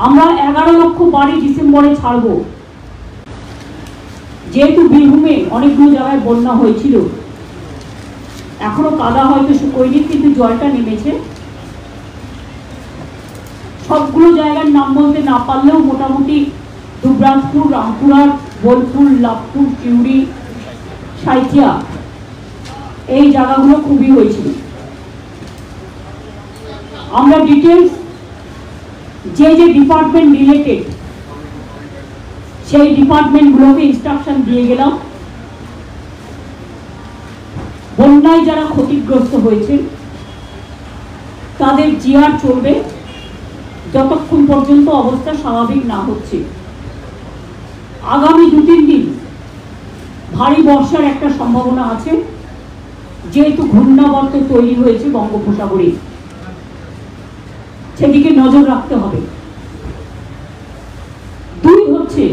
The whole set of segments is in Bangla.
আমরা 11 লক্ষ বাড়ি ডিসেম্বরে ছাড়ব। যেহেতু বীরভূমে অনেকগুলো জায়গায় বন্যা হয়েছিল, এখনো কাদা হয়তো শুকোয়নি, কিন্তু জলটা নেমেছে। সবগুলো জায়গার নাম বলতে না পারলেও মোটামুটি দুবরাজপুর, রামপুরহাট, বোলপুর, লাভপুর, চিউড়ি, সাঁইথিয়া, এই জায়গাগুলো খুবই হয়েছিল। আমরা ডিটেলস যে যে ডিপার্টমেন্ট রিলেটেড সেই ডিপার্টমেন্টগুলোকে ইনস্ট্রাকশন দিয়ে গেলাম। বন্যায় যারা ক্ষতিগ্রস্ত হয়েছে তাদের জিআর চলবে যতক্ষণ পর্যন্ত অবস্থা স্বাভাবিক না হচ্ছে। আগামী 2-3 দিন ভারী বর্ষার একটা সম্ভাবনা আছে, যেহেতু ঘূর্ণাবর্ত তৈরি হয়েছে বঙ্গোপসাগরে, সেদিকে নজর রাখতে হবে। 2 হচ্ছে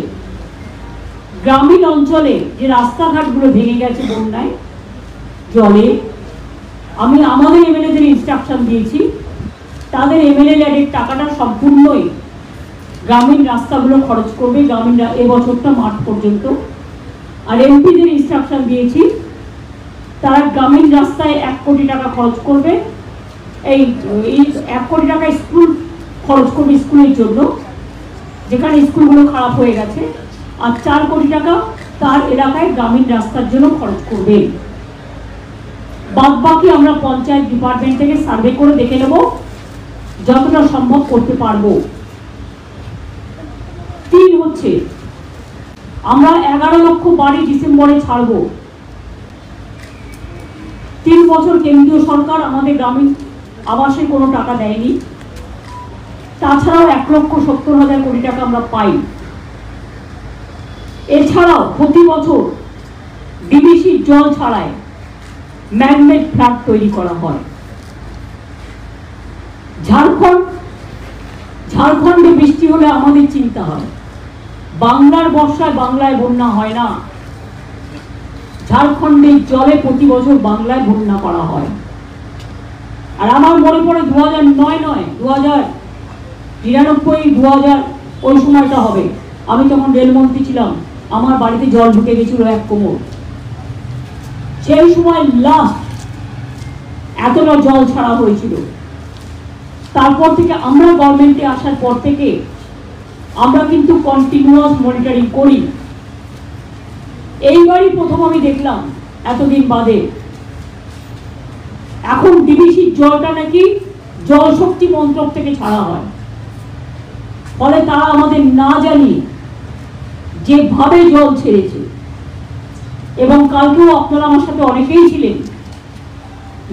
গ্রামীণ অঞ্চলে যে রাস্তাঘাটগুলো ভেঙে গেছে বন্যায় জলে, আমি আমাদের এমএলএদের ইনস্ট্রাকশন দিয়েছি তাদের এমএলএ ল্যাডের টাকাটা সম্পূর্ণই গ্রামীণ রাস্তাগুলো খরচ করবে গ্রামীণ এবছরটা মার্চ পর্যন্ত। আর এমপিদের ইনস্ট্রাকশন দিয়েছি তারা গ্রামীণ রাস্তায় 1 কোটি টাকা খরচ করবে। এই 1 কোটি টাকা স্কুল খরচ করবে স্কুলের জন্য, যেখানে স্কুলগুলো খারাপ হয়ে গেছে, আর 4 কোটি টাকা তার এলাকায় গ্রামীণ রাস্তার জন্য খরচ করবে। বাদ বাকি আমরা পঞ্চায়েত ডিপার্টমেন্ট থেকে সার্ভে করে দেখে নেব যতটা সম্ভব করতে পারবো। 3 হচ্ছে আমরা 11 লক্ষ বাড়ি ডিসেম্বরে ছাড়ব। 3 বছর কেন্দ্রীয় সরকার আমাদের গ্রামীণ আবাসে কোনো টাকা দেয়নি, তাছাড়াও 1,70,000 কোটি টাকা আমরা পাই। এছাড়াও প্রতি বছর ডিবিসির জল ছাড়ায় ম্যানমেড ফ্ল্যাট তৈরি করা হয়। ঝাড়খণ্ডে বৃষ্টি হলে আমাদের চিন্তা হয়, বাংলার বর্ষায় বাংলায় বন্যা হয় না, ঝাড়খণ্ডের জলে প্রতি বছর বাংলায় বন্যা করা হয়। আর আমার মনে পড়ে 2009 নয় 2099, 2000 ওই সময়টা হবে, আমি তখন রেলমন্ত্রী ছিলাম, আমার বাড়িতে জল ঢুকে গেছিল 1 কোমর। সেই সময় লাস্ট এতটা জল ছাড়া হয়েছিল। তারপর থেকে আমরা গভর্নমেন্টে আসার পর থেকে আমরা কিন্তু কন্টিনিউয়াস মনিটরিং করি। এইবারই প্রথম আমি দেখলাম এতদিন বাদে এখন ডিবিসির জলটা নাকি জল শক্তি মন্ত্রক থেকে ছাড়া হয়, ফলে তারা আমাদের না জানি যেভাবে জল ছেড়েছে। এবং কালকেও আপনারা আমার সাথে অনেকেই ছিলেন,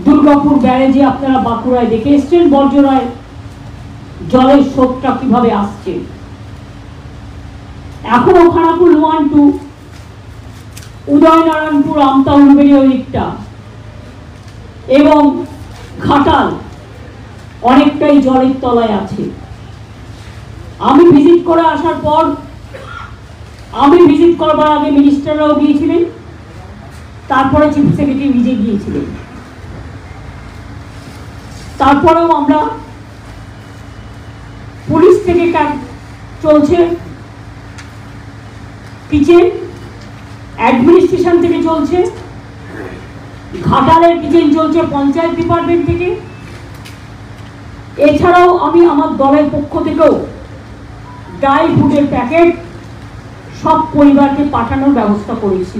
দুর্গাপুর ব্যারেজে আপনারা বাঁকুড়ায় দেখে এসছেন বর্জরায় জলের স্রোতটা কিভাবে আসছে। এখনো খানাকুল 1-2, উদয়নারায়ণপুর, আমতা, উলুবেড়ি ওই দিকটা এবং ঘাটাল অনেকটাই জলের তলায় আছে। আমি ভিজিট করে আসার পর, আমি ভিজিট করবার আগে মিনিস্টাররাও গিয়েছিলেন, তারপরে চিফ সেক্রেটারি নিজে গিয়েছিলেন। তারপরেও আমরা পুলিশ থেকে চলছে কিচেন, অ্যাডমিনিস্ট্রেশন থেকে চলছে, ঘাটালের কিচেন চলছে পঞ্চায়েত ডিপার্টমেন্ট থেকে। এছাড়াও আমি আমার দলের পক্ষ থেকেও ড্রাই ফুডের প্যাকেট সব পরিবারকে পাঠানোর ব্যবস্থা করেছি।